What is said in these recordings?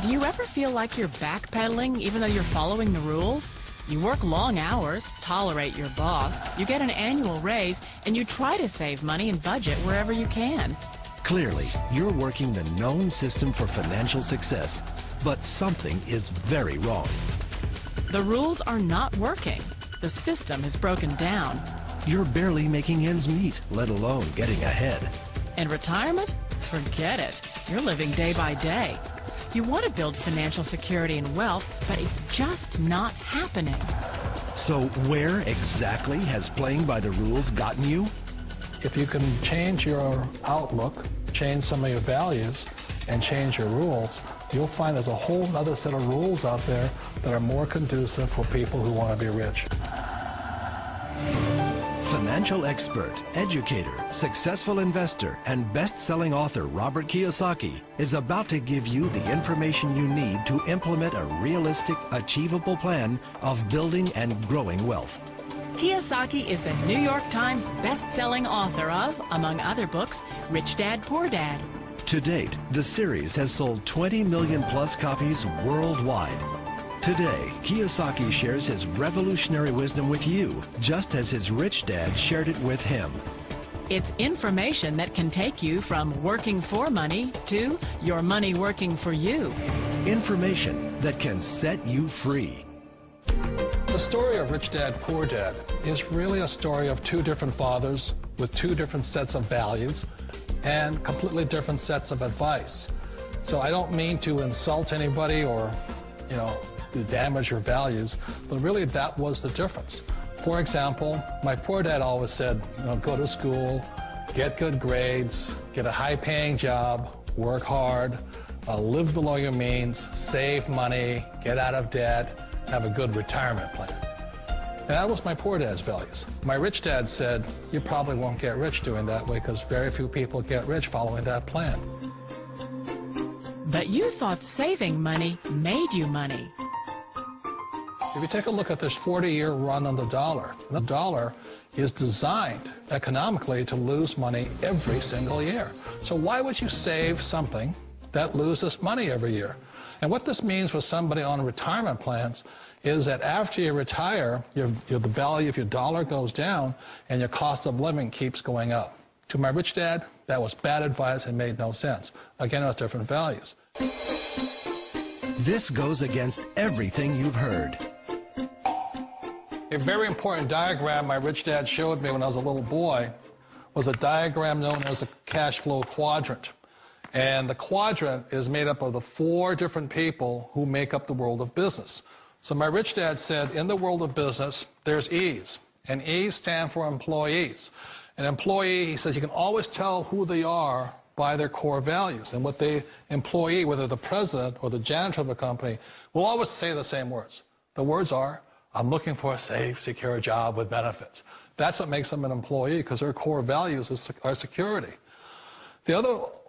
Do you ever feel like you're backpedaling even though you're following the rules? You work long hours, tolerate your boss, you get an annual raise, and you try to save money and budget wherever you can. Clearly, you're working the known system for financial success, but something is very wrong. The rules are not working. The system is broken down. You're barely making ends meet, let alone getting ahead. And retirement? Forget it. You're living day by day. You want to build financial security and wealth, but it's just not happening. So where exactly has playing by the rules gotten you? If you can change your outlook, change some of your values, and change your rules, you'll find there's a whole other set of rules out there that are more conducive for people who want to be rich. Financial expert, educator, successful investor, and best-selling author Robert Kiyosaki is about to give you the information you need to implement a realistic, achievable plan of building and growing wealth. Kiyosaki is the New York Times best-selling author of, among other books, Rich Dad, Poor Dad. To date, the series has sold 20 million plus copies worldwide. Today, Kiyosaki shares his revolutionary wisdom with you, just as his rich dad shared it with him. It's information that can take you from working for money to your money working for you. Information that can set you free. The story of Rich Dad, Poor Dad is really a story of two different fathers with two different sets of values and completely different sets of advice. So I don't mean to insult anybody or, to damage your values, but really that was the difference. For example, my poor dad always said, go to school, get good grades, get a high-paying job, work hard, live below your means, save money, get out of debt, have a good retirement plan. And that was my poor dad's values. My rich dad said, you probably won't get rich doing that way because very few people get rich following that plan. But you thought saving money made you money. If you take a look at this 40-year run on the dollar is designed economically to lose money every single year. So why would you save something that loses money every year? And what this means for somebody on retirement plans is that after you retire, the value of your dollar goes down and your cost of living keeps going up. To my rich dad, that was bad advice and made no sense. Again, it was different values. This goes against everything you've heard. A very important diagram my rich dad showed me when I was a little boy was a diagram known as a cash flow quadrant. And the quadrant is made up of the 4 different people who make up the world of business. So my rich dad said, in the world of business, there's E's. And E's stand for employees. An employee, he says, you can always tell who they are by their core values. And what the employee, whether the president or the janitor of the company, will always say the same words. The words are, I'm looking for a safe, secure job with benefits. That's what makes them an employee, because their core values are security. The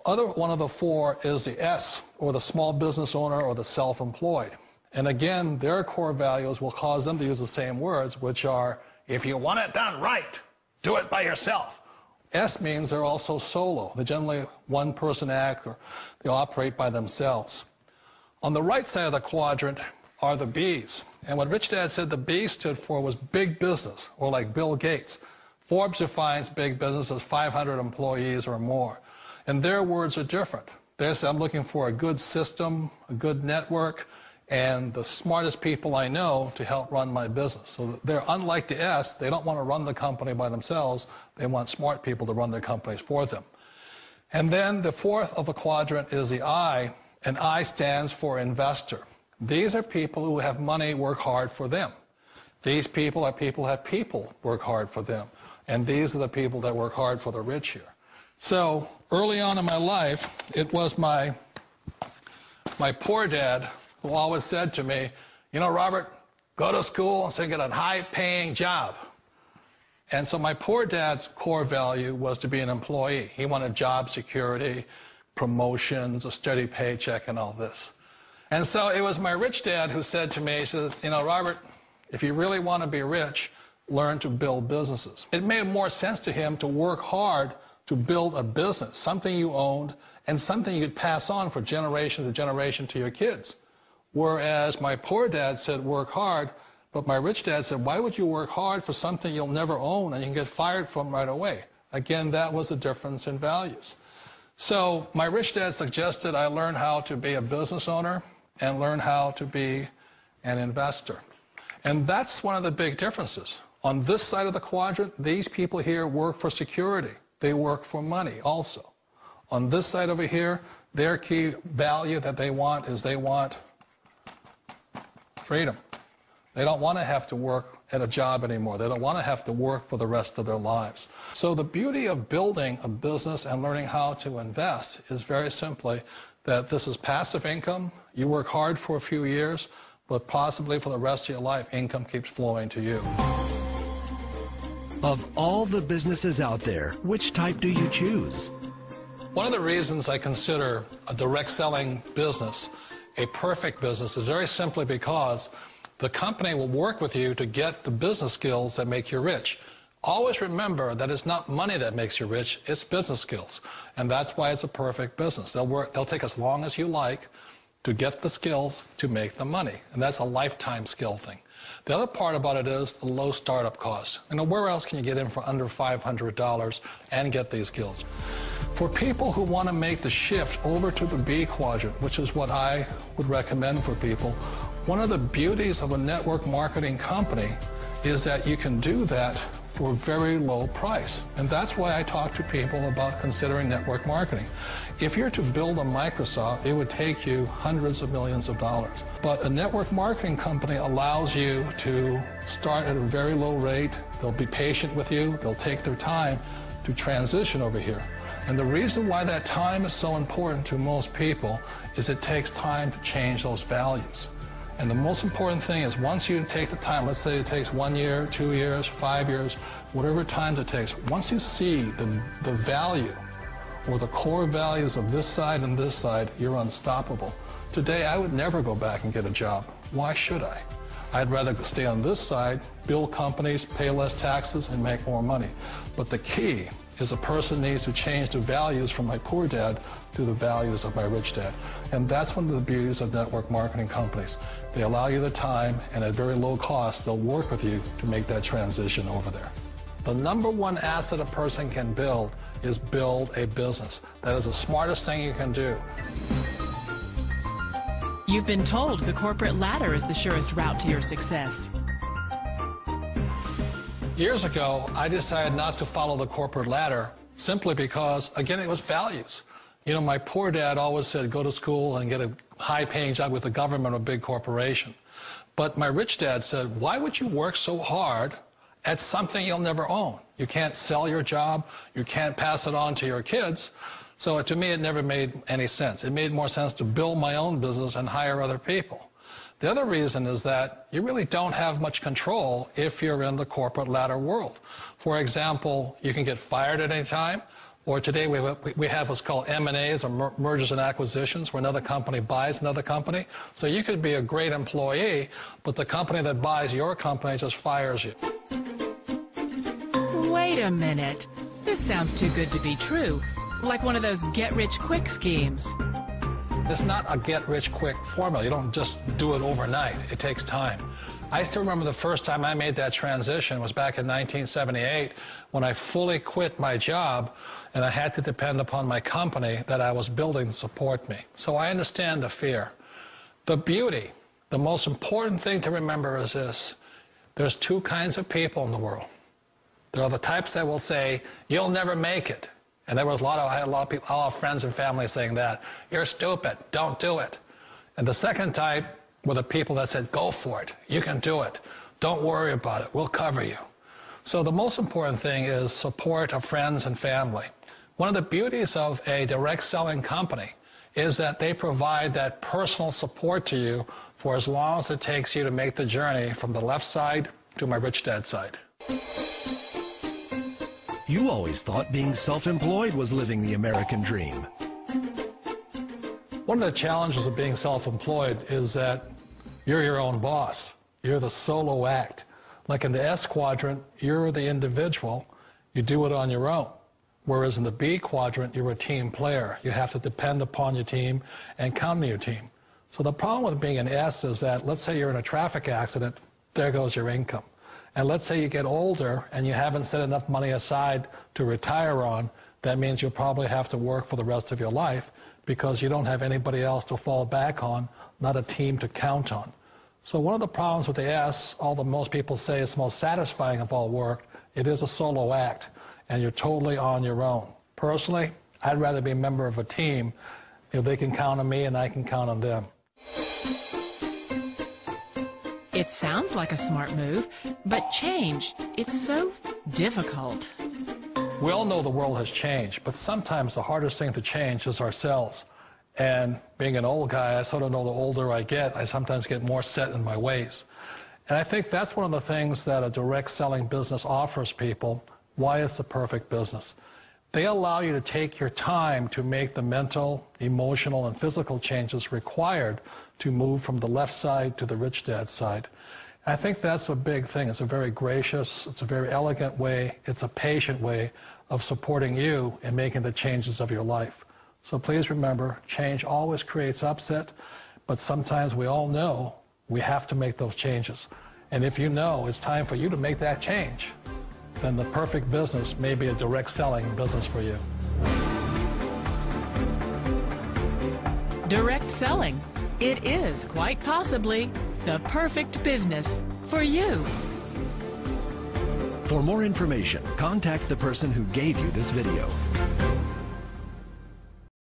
other one of the 4 is the S, or the small business owner or the self-employed. And again, their core values will cause them to use the same words, which are, if you want it done right, do it by yourself. S means they're also solo. They're generally one-person act, or they operate by themselves. On the right side of the quadrant are the B's. And what Rich Dad said the B stood for was big business, or like Bill Gates. Forbes defines big business as 500 employees or more. And their words are different. They say, I'm looking for a good system, a good network, and the smartest people I know to help run my business. So they're unlike the S. They don't want to run the company by themselves. They want smart people to run their companies for them. And then the 4th of the quadrant is the I, and I stands for investor. These are people who have money work hard for them. These people are people who have people work hard for them. And these are the people that work hard for the rich here. So early on in my life, it was my poor dad who always said to me, Robert, go to school and get a high-paying job. And so my poor dad's core value was to be an employee. He wanted job security, promotions, a steady paycheck, and all this. And so it was my rich dad who said to me, he says, Robert, if you really want to be rich, learn to build businesses. It made more sense to him to work hard to build a business, something you owned, and something you could pass on for generation to generation to your kids. Whereas my poor dad said, work hard, but my rich dad said, why would you work hard for something you'll never own and you can get fired from right away? Again, that was a difference in values. So my rich dad suggested I learn how to be a business owner and learn how to be an investor. And that's one of the big differences. On this side of the quadrant, these people here work for security. They work for money also. On this side over here, their key value that they want is they want freedom. They don't want to have to work at a job anymore. They don't want to have to work for the rest of their lives. So the beauty of building a business and learning how to invest is very simply that this is passive income. You work hard for a few years, but possibly for the rest of your life, income keeps flowing to you. Of all the businesses out there, which type do you choose? One of the reasons I consider a direct selling business a perfect business is very simply because the company will work with you to get the business skills that make you rich. Always remember that it's not money that makes you rich, it's business skills. And that's why it's a perfect business. They'll take as long as you like to get the skills to make the money. And that's a lifetime skill thing. The other part about it is the low startup cost. You know, where else can you get in for under $500 and get these skills? For people who want to make the shift over to the B quadrant, which is what I would recommend for people, one of the beauties of a network marketing company is that you can do that for a very low price. And that's why I talk to people about considering network marketing. If you're to build a Microsoft, it would take you hundreds of millions of dollars. But a network marketing company allows you to start at a very low rate. They'll be patient with you. They'll take their time to transition over here. And the reason why that time is so important to most people is it takes time to change those values. And the most important thing is once you take the time, let's say it takes 1 year, 2 years, 5 years, whatever time it takes, once you see the value or the core values of this side and this side, you're unstoppable. Today, I would never go back and get a job. Why should I? I'd rather stay on this side, build companies, pay less taxes, and make more money. But the key is a person needs to change the values from my poor dad to the values of my rich dad. And that's one of the beauties of network marketing companies. They allow you the time, and at very low cost, they'll work with you to make that transition over there. The number one asset a person can build is build a business. That is the smartest thing you can do. You've been told the corporate ladder is the surest route to your success. Years ago, I decided not to follow the corporate ladder simply because, again, it was values. You know, my poor dad always said, go to school and get a high-paying job with the government or a big corporation. But my rich dad said, why would you work so hard at something you'll never own? You can't sell your job. You can't pass it on to your kids. So to me, it never made any sense. It made more sense to build my own business and hire other people. The other reason is that you really don't have much control if you're in the corporate ladder world. For example, you can get fired at any time, or today we have what's called M&As, or mergers and acquisitions, where another company buys another company. So you could be a great employee, but the company that buys your company just fires you. Wait a minute. This sounds too good to be true. Like one of those get-rich-quick schemes. It's not a get-rich-quick formula. You don't just do it overnight. It takes time. I still remember the first time I made that transition was back in 1978 when I fully quit my job and I had to depend upon my company that I was building to support me. So I understand the fear. The beauty, the most important thing to remember is this. There's two kinds of people in the world. There are the types that will say, you'll never make it. And there was I had a lot of people, a lot of friends and family saying that. You're stupid. Don't do it. And the second type were the people that said, go for it. You can do it. Don't worry about it. We'll cover you. So the most important thing is support of friends and family. One of the beauties of a direct selling company is that they provide that personal support to you for as long as it takes you to make the journey from the left side to my rich dad side. You always thought being self-employed was living the American dream. One of the challenges of being self-employed is that you're your own boss. You're the solo act. Like in the S quadrant, you're the individual. You do it on your own. Whereas in the B quadrant, you're a team player. You have to depend upon your team and count on your team. So the problem with being an S is that, let's say you're in a traffic accident, there goes your income. And let's say you get older and you haven't set enough money aside to retire on, that means you'll probably have to work for the rest of your life because you don't have anybody else to fall back on, not a team to count on. So one of the problems with the S, although most people say it's the most satisfying of all work, it is a solo act, and you're totally on your own. Personally, I'd rather be a member of a team. They can count on me and I can count on them. It sounds like a smart move, but change, it's so difficult. We all know the world has changed, but sometimes the hardest thing to change is ourselves. And being an old guy, I sort of know the older I get, I sometimes get more set in my ways. And I think that's one of the things that a direct selling business offers people, why it's the perfect business. They allow you to take your time to make the mental, emotional, and physical changes required to move from the left side to the rich dad side. I think that's a big thing. It's a very gracious, it's a very elegant way, it's a patient way of supporting you in making the changes of your life. So please remember, change always creates upset, but sometimes we all know we have to make those changes. And if you know it's time for you to make that change, then the perfect business may be a direct selling business for you. Direct selling. It is quite possibly the perfect business for you. For more information, contact the person who gave you this video.